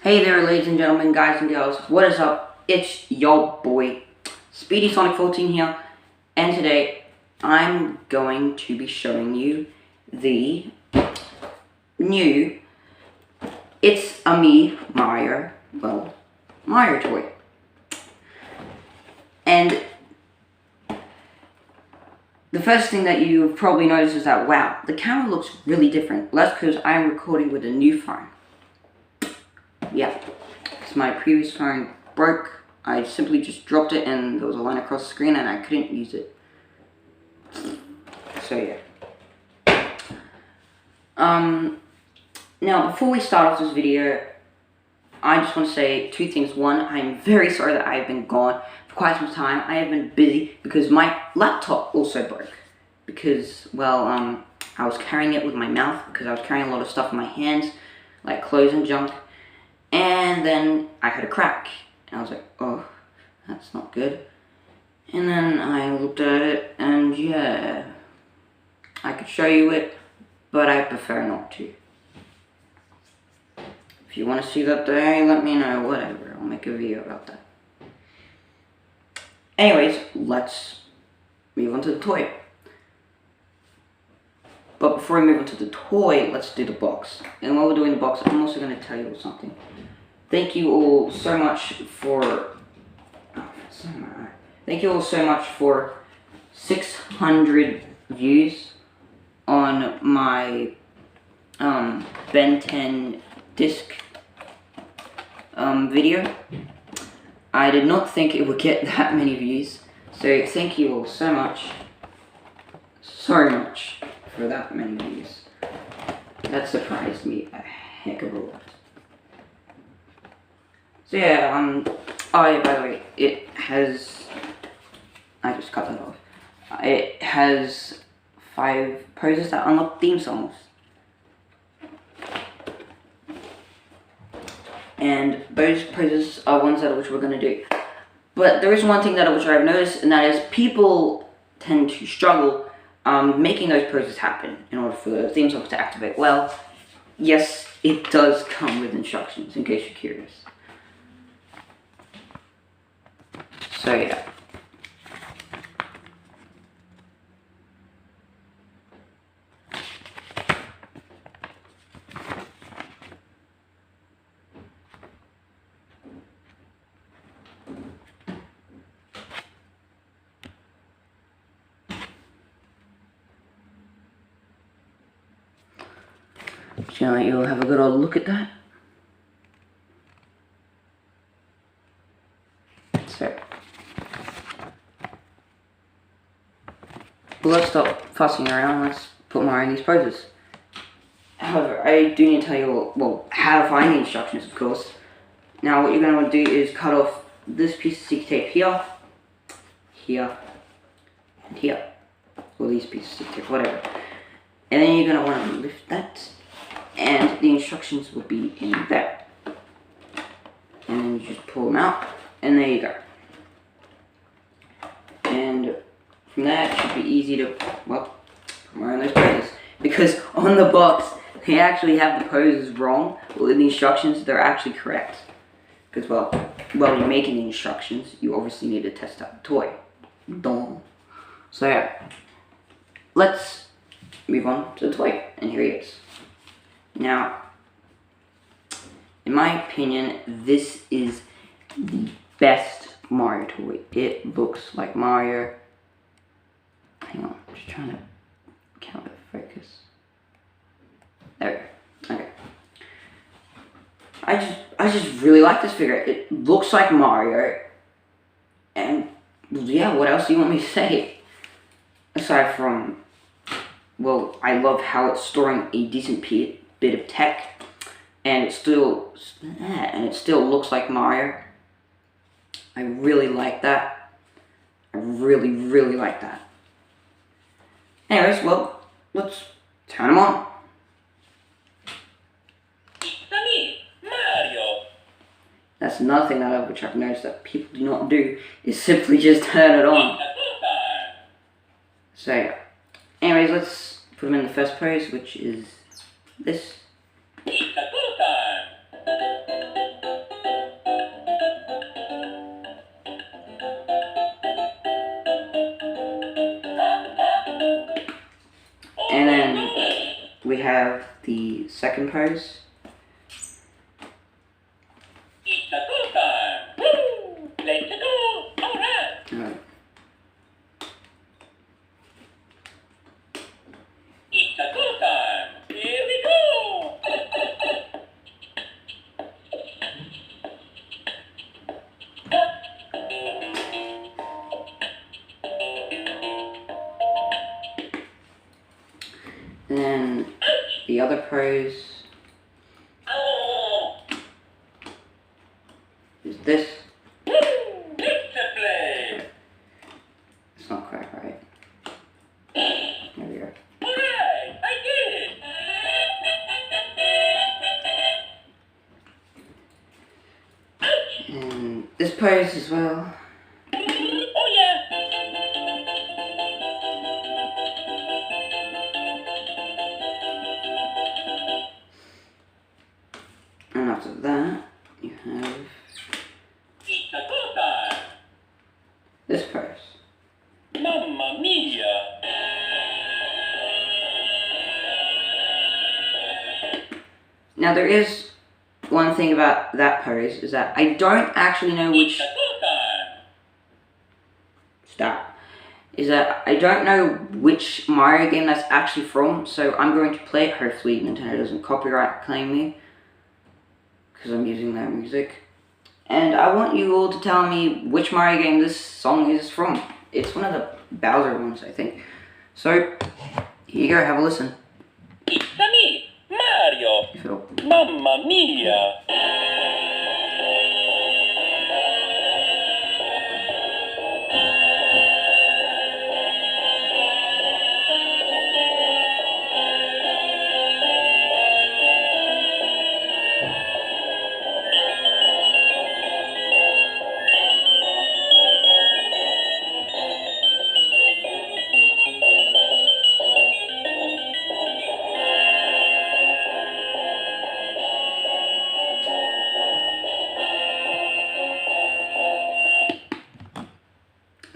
Hey there, ladies and gentlemen, guys and girls, what is up? It's your boy, Speedy Sonic 14 here, and today I'm going to be showing you the new It's a Me Mario toy. And the first thing that you've probably noticed is that, wow, the camera looks really different. Well, that's because I'm recording with a new phone. Yeah, because my previous phone broke. I simply just dropped it and there was a line across the screen and I couldn't use it. So yeah. Now before we start off this video, I just want to say two things. One, I'm very sorry that I've been gone for quite some time. I have been busy because my laptop also broke. Because, well, I was carrying it with my mouth because I was carrying a lot of stuff in my hands, like clothes and junk. And then I heard a crack, and I was like, oh, that's not good. And then I looked at it, and yeah, I could show you it, but I prefer not to. If you want to see that day, let me know, whatever, I'll make a video about that. Anyways, let's move on to the toy. But before we move on to the toy, let's do the box. And while we're doing the box, I'm also going to tell you something. Thank you all so much for 600 views on my Ben 10 disc video. I did not think it would get that many views, so thank you all so much for that many views. That surprised me a heck of a lot. So yeah, oh yeah, by the way, it has, I just cut that off. It has 5 poses that unlock theme songs. And those poses are ones that which we're going to do. But there is one thing that which I've noticed, and that is people tend to struggle making those poses happen in order for the theme songs to activate. Well, yes, it does come with instructions, in case you're curious. So yeah. Just gonna let you all have a good old look at that. So, well, let's stop fussing around, let's put Mario in these poses. However, I do need to tell you all, well, how to find the instructions, of course. Now, what you're going to want to do is cut off this piece of sticky tape here, here, and here. Or these pieces of sticky tape, whatever. And then you're going to want to lift that, and the instructions will be in there. And then you just pull them out, and there you go. And from there, it should be easy to, well, put Mario in those poses. Because on the box, they actually have the poses wrong. Well, in the instructions, they're actually correct. Because, well, while you're making the instructions, you obviously need to test out the toy. Duh. So, yeah. Let's move on to the toy. And here he is. Now, in my opinion, this is the best Mario toy. It looks like Mario. Hang on, I'm just trying to count the focus. There we go. Okay. I just really like this figure. It looks like Mario. And yeah, what else do you want me to say? Aside from, well, I love how it's storing a decent bit of tech, and it still looks like Mario. I really like that. I really, really like that. Anyways, well, let's turn them on. That's another thing that which I've noticed that people do not do, is simply just turn it on. So yeah. Anyways, let's put them in the first pose, which is this. second pose. It's a go time. Woo! Let's go. All right. Alright. It's a go time. Here we go. Then the other pose is this. Let's play. It's not quite right. There we go. All right, I did it. And this pose as well. Oh yeah. And after that, you have It's a go time. this pose. Mamma mia. Now there is one thing about that pose is that I don't actually know which. It's a go time. Stop. Is that I don't know which Mario game that's actually from, so I'm going to play it. Hopefully Nintendo doesn't copyright claim me, because I'm using their music. And I want you all to tell me which Mario game this song is from. It's one of the Bowser ones, I think. So, here you go, have a listen. It's a me, Mario. Phil. Mamma mia.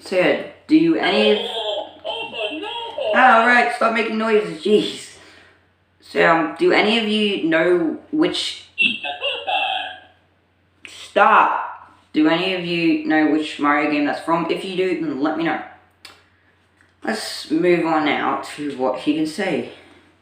So yeah, do any of... Oh no. Ah, alright, stop making noises, jeez. So do any of you know which... It's a go time. Stop! Do any of you know which Mario game that's from? If you do, then let me know. Let's move on now to what he can say,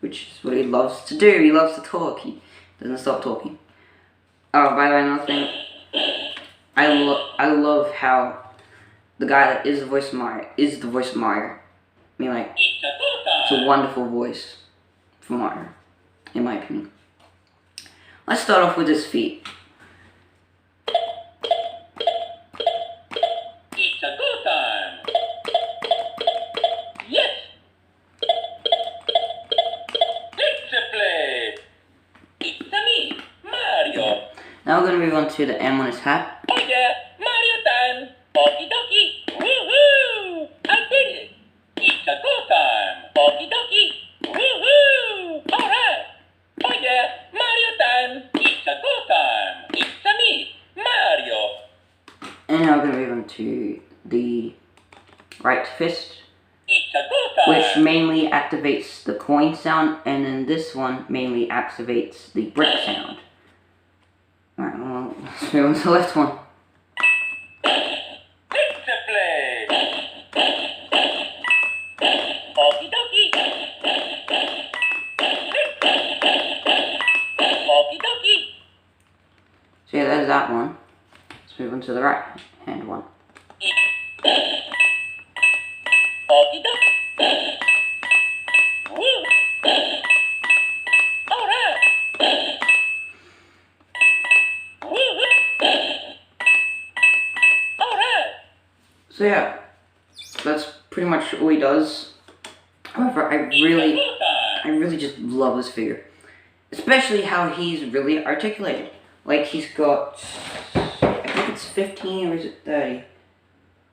which is what he loves to do. He loves to talk. He doesn't stop talking. Oh, by the way, another thing. I love how the guy that is the voice of Mario is the voice of Mario. I mean, like, It's a go time. it's a wonderful voice for Mario, in my opinion. Let's start off with his feet. It's a go time. Yes. Let's play. It's a me, Mario. Now we're going to move on to the M on his hat. Oh yeah, Mario time. Okie dokie. Woohoo! I did it. It's a go time. Okie dokie. Woohoo! Alright. Oh yeah, Mario time. It's a go time. It's a me, Mario. And now we're going to move on to the right fist, It's a go time. which mainly activates the coin sound, and then this one mainly activates the brick sound. Alright, well, let's move on to the left one. Let's play. Okie dokie. Okie dokie. So yeah, there's that one. Let's move on to the right hand one. Okie dokie. Woo. Alright. Alright. So yeah, that's pretty much all he does. However, I really just love this figure. Especially how he's really articulated. Like, he's got, I think it's 15 or is it 30?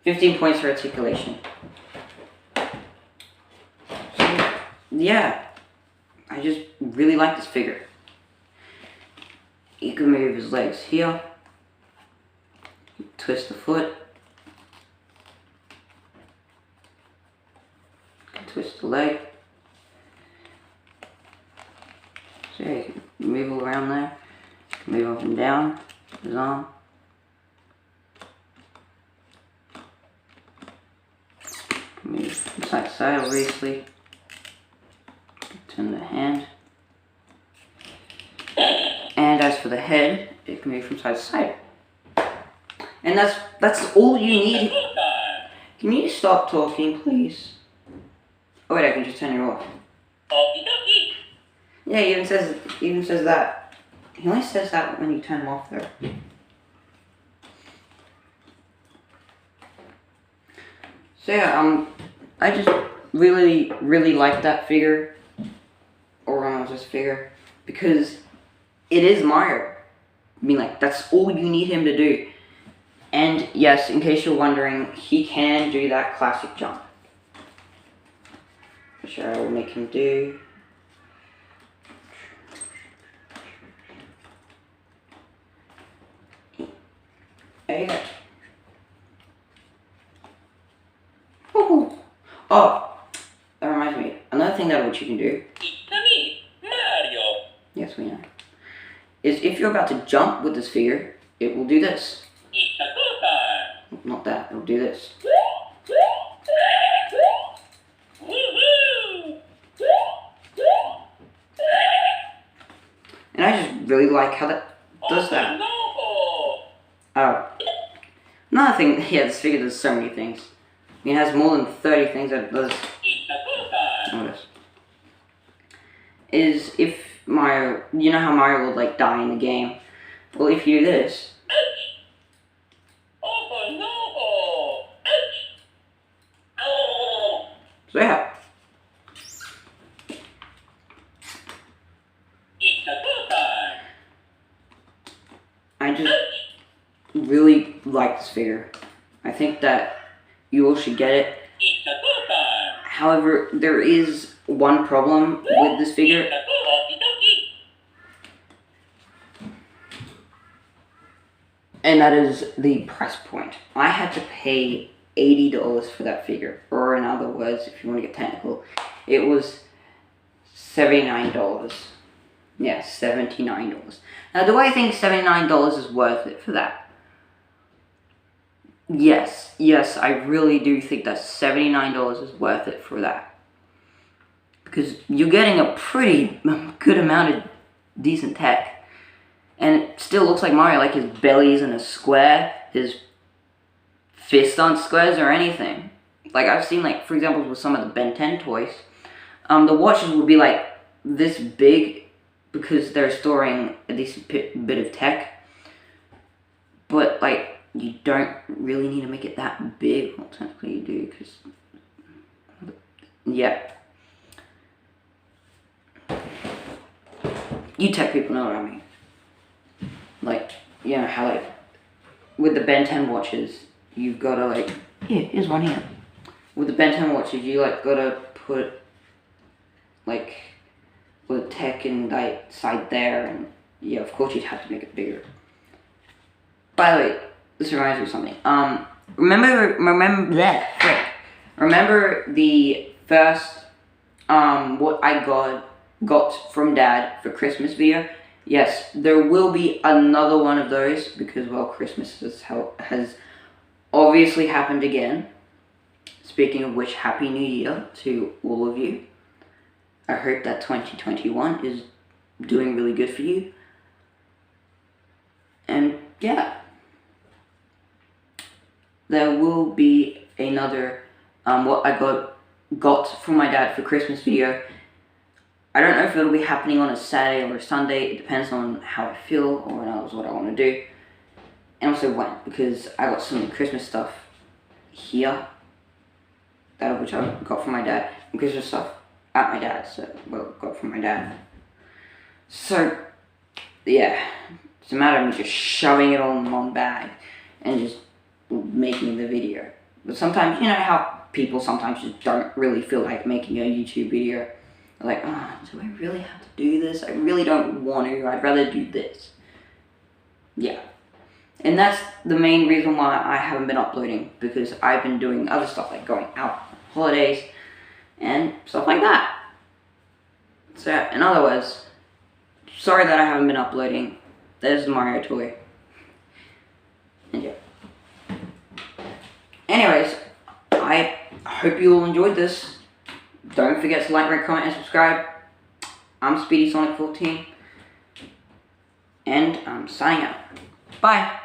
15 points for articulation. So, yeah, I just really like this figure. You can move his legs here. Twist the foot. Twist the leg. So yeah, you can move all around there. Move up and down his arm. Move from side to side, obviously. Turn the hand. And as for the head, it can move from side to side. And that's all you need. Can you stop talking, please? Oh wait, I can just turn you off. Yeah, he even says that. He only says that when you turn him off though. So yeah, I just really like that figure. Or Ronald's figure. Because it is Mario. I mean, like, that's all you need him to do. And yes, in case you're wondering, he can do that classic jump. Which I will make him do. There you go. Oh, that reminds me. Another thing that what you can do. It's me, Mario. Yes, we know. Is if you're about to jump with this figure, it will do this. It's a go time. Not that. It will do this. And I just really like how that does that. Oh. Another thing, yeah, this figure does so many things. I mean, it has more than 30 things that it does. Notice. Is if Mario, you know how Mario would like die in the game? Well, if you do this. So yeah. I just really like this figure. I think that you all should get it. However, there is one problem with this figure. And that is the price point. I had to pay $80 for that figure. Or in other words, if you want to get technical, it was $79. Yeah, $79. Now, do I think $79 is worth it for that? Yes, I really do think that $79 is worth it for that. Because you're getting a pretty good amount of decent tech. And it still looks like Mario, like his belly isn't a square, his fists aren't squares or anything. Like I've seen, like, for example, with some of the Ben 10 toys, the watches would be like this big because they're storing a decent bit of tech. But like, you don't really need to make it that big. Well, technically you do, because, yeah. You tech people know what I mean. Like, you know how, like, with the Ben 10 watches, you've got to, like, here's one here. With the Ben 10 watches, you, like, got to put, like, the tech in, like, side there, and, yeah, of course you'd have to make it bigger. By the way, this reminds me of something. Remember the first, what I got from Dad for Christmas video? Yes, there will be another one of those because, well, Christmas has obviously happened again. Speaking of which, Happy New Year to all of you. I hope that 2021 is doing really good for you. And yeah, there will be another what I got from my dad for Christmas video. I don't know if it'll be happening on a Saturday or a Sunday. It depends on how I feel or what I want to do. And also when, because I got some Christmas stuff here, which I got from my dad, and Christmas stuff at my dad's, got from my dad. So, yeah, it's a matter of me just shoving it all in one bag and just making the video. But sometimes, you know how people sometimes just don't really feel like making a YouTube video. Like, oh, do I really have to do this? I really don't want to. I'd rather do this. Yeah. And that's the main reason why I haven't been uploading. Because I've been doing other stuff like going out on holidays and stuff like that. So, in other words, sorry that I haven't been uploading. There's the Mario toy. And yeah. Anyways, I hope you all enjoyed this. Don't forget to like, rate, comment, and subscribe. I'm Speedy Sonic 14. And I'm signing out. Bye.